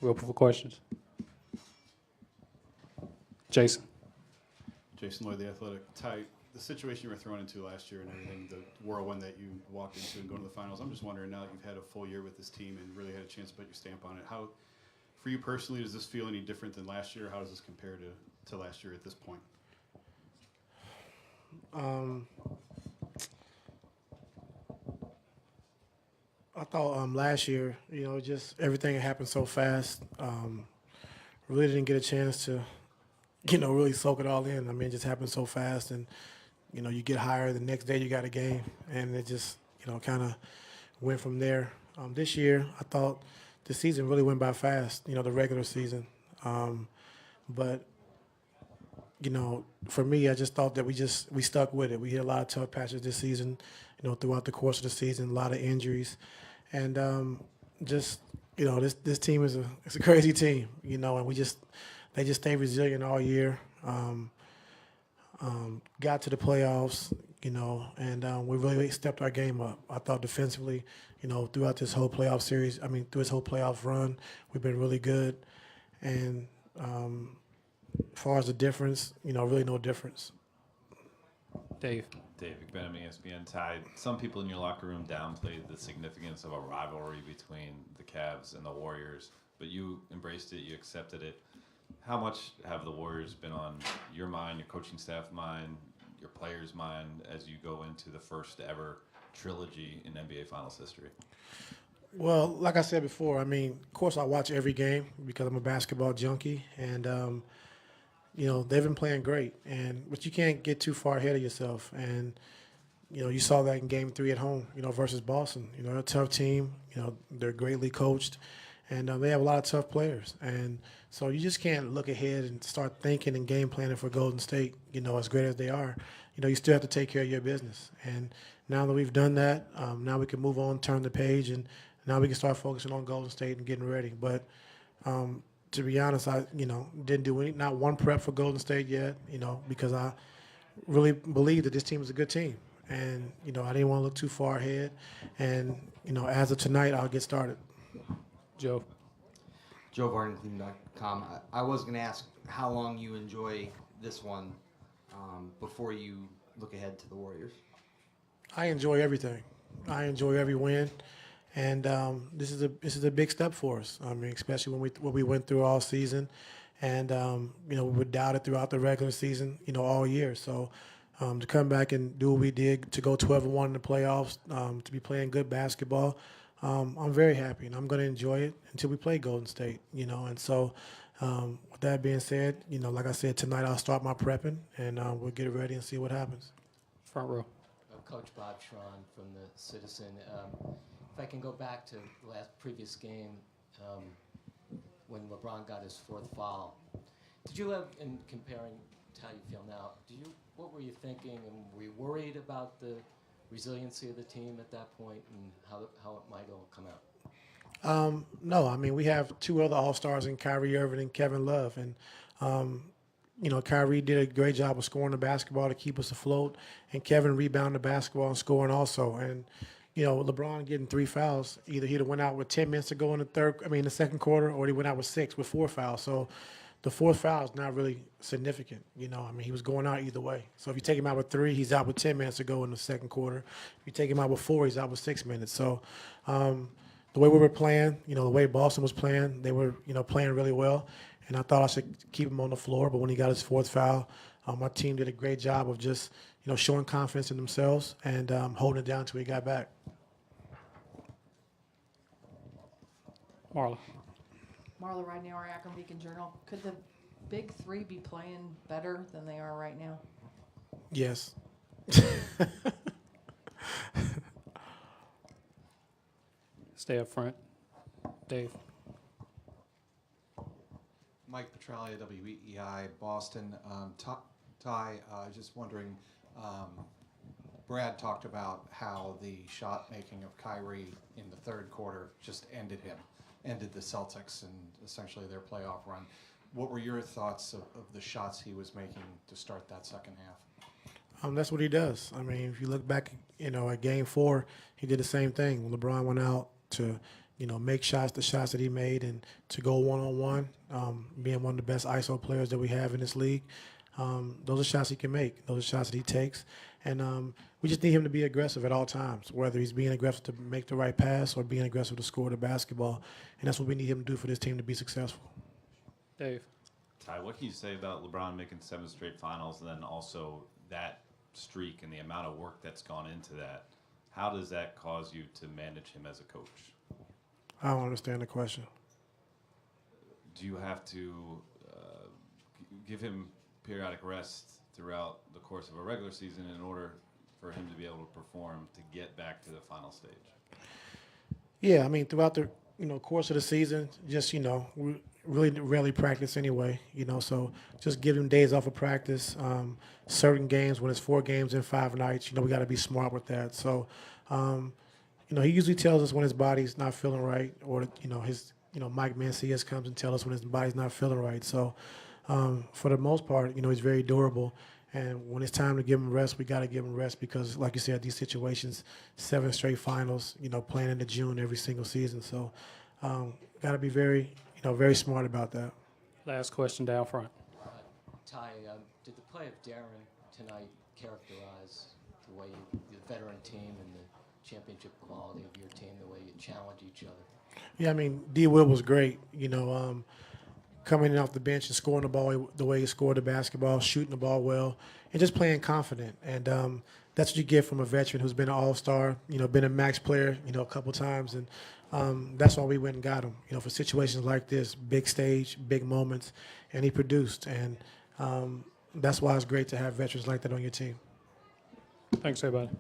We're open for questions. Jason. Jason Lloyd, The Athletic. Ty, the situation you were thrown into last year and everything, the whirlwind that you walked into and going to the finals, I'm just wondering now that you've had a full year with this team and really had a chance to put your stamp on it, how, for you personally, does this feel any different than last year? How does this compare to last year at this point? I thought last year, just everything happened so fast. Really didn't get a chance to, really soak it all in. I mean, it just happened so fast, and you get hired, the next day you got a game, and it just, kind of went from there. This year, I thought the season really went by fast, the regular season. But for me, I just thought that we stuck with it. We hit a lot of tough patches this season, throughout the course of the season, a lot of injuries. And this team it's a crazy team, and they just stay resilient all year. Got to the playoffs, and we really stepped our game up. I thought defensively, throughout this whole playoff series, through this whole playoff run, we've been really good. And as far as the difference, really no difference. Dave. David Benham, ESPN. Ty, some people in your locker room downplayed the significance of a rivalry between the Cavs and the Warriors, but you embraced it, you accepted it. How much have the Warriors been on your mind, your coaching staff mind, your players' mind as you go into the first ever trilogy in NBA Finals history? Well, like I said before, of course I watch every game because I'm a basketball junkie, and they've been playing great, but you can't get too far ahead of yourself. And you saw that in Game 3 at home, versus Boston. They're a tough team. They're greatly coached, and they have a lot of tough players. And so you just can't look ahead and start thinking and game planning for Golden State. As great as they are, you still have to take care of your business. And now that we've done that, now we can move on, turn the page, and now we can start focusing on Golden State and getting ready. But to be honest, I didn't do not one prep for Golden State yet, because I really believe that this team is a good team, and I didn't want to look too far ahead. And as of tonight, I'll get started. Joe. Joe VardenClean.com. I was going to ask how long you enjoy this one before you look ahead to the Warriors. I enjoy everything. I enjoy every win. And this is a big step for us. Especially when we went through all season, and we were doubted throughout the regular season, all year. So to come back and do what we did, to go 12-1 in the playoffs, to be playing good basketball, I'm very happy, and I'm going to enjoy it until we play Golden State. And so with that being said, like I said, tonight I'll start my prepping, and we'll get ready and see what happens. Front row. Coach Bob Schron from the Citizen. If I can go back to the previous game, when LeBron got his fourth foul, did you have, in comparing to how you feel now, what were you thinking, and were you worried about the resiliency of the team at that point and how it might all come out? No, we have two other All-Stars in Kyrie Irving and Kevin Love, and Kyrie did a great job of scoring the basketball to keep us afloat, and Kevin rebounded the basketball and scoring also. And LeBron getting 3 fouls, either he'd have went out with 10 minutes to go in the second quarter, or he went out with 6 with 4 fouls. So the fourth foul is not really significant. He was going out either way. So if you take him out with 3, he's out with 10 minutes to go in the second quarter. If you take him out with 4, he's out with 6 minutes. So the way we were playing, the way Boston was playing, they were, playing really well. And I thought I should keep him on the floor, but when he got his fourth foul, my team did a great job of just, showing confidence in themselves and holding it down until he got back. Marla. Marla Ridenour, Akron Beacon Journal. Could the big three be playing better than they are right now? Yes. Stay up front. Dave. Mike Petralia, WEEI, Boston. Ty, just wondering, Brad talked about how the shot making of Kyrie in the third quarter just ended the Celtics and essentially their playoff run. What were your thoughts of the shots he was making to start that second half? That's what he does. If you look back, at Game 4, he did the same thing. When LeBron went out to make shots, the shots that he made, and to go one-on-one, being one of the best ISO players that we have in this league. Those are shots he can make. Those are shots that he takes. And we just need him to be aggressive at all times, whether he's being aggressive to make the right pass or being aggressive to score the basketball. And that's what we need him to do for this team to be successful. Dave. Ty, what can you say about LeBron making 7 straight finals and then also that streak and the amount of work that's gone into that? How does that cause you to manage him as a coach? I don't understand the question. Do you have to give him periodic rest throughout the course of a regular season in order for him to be able to perform to get back to the final stage? Yeah, I mean, throughout the course of the season, just we really rarely practice anyway. So just give him days off of practice. Certain games, when it's 4 games in 5 nights, we got to be smart with that. So, he usually tells us when his body's not feeling right, or his Mike Mancias comes and tells us when his body's not feeling right. So, for the most part, he's very durable. And when it's time to give him rest, we got to give him rest because, like you said, these situations, 7 straight finals, playing into June every single season. So, got to be very, very smart about that. Last question down front. Ty, did the play of Darren tonight characterize the way the veteran team and the championship quality of your team, the way you challenge each other? Yeah, I mean, D. Will was great. Coming in off the bench and scoring the ball the way he scored the basketball, shooting the ball well, and just playing confident. And that's what you get from a veteran who's been an all-star, been a max player, a couple times. And that's why we went and got him, for situations like this, big stage, big moments, and he produced. And that's why it's great to have veterans like that on your team. Thanks, everybody.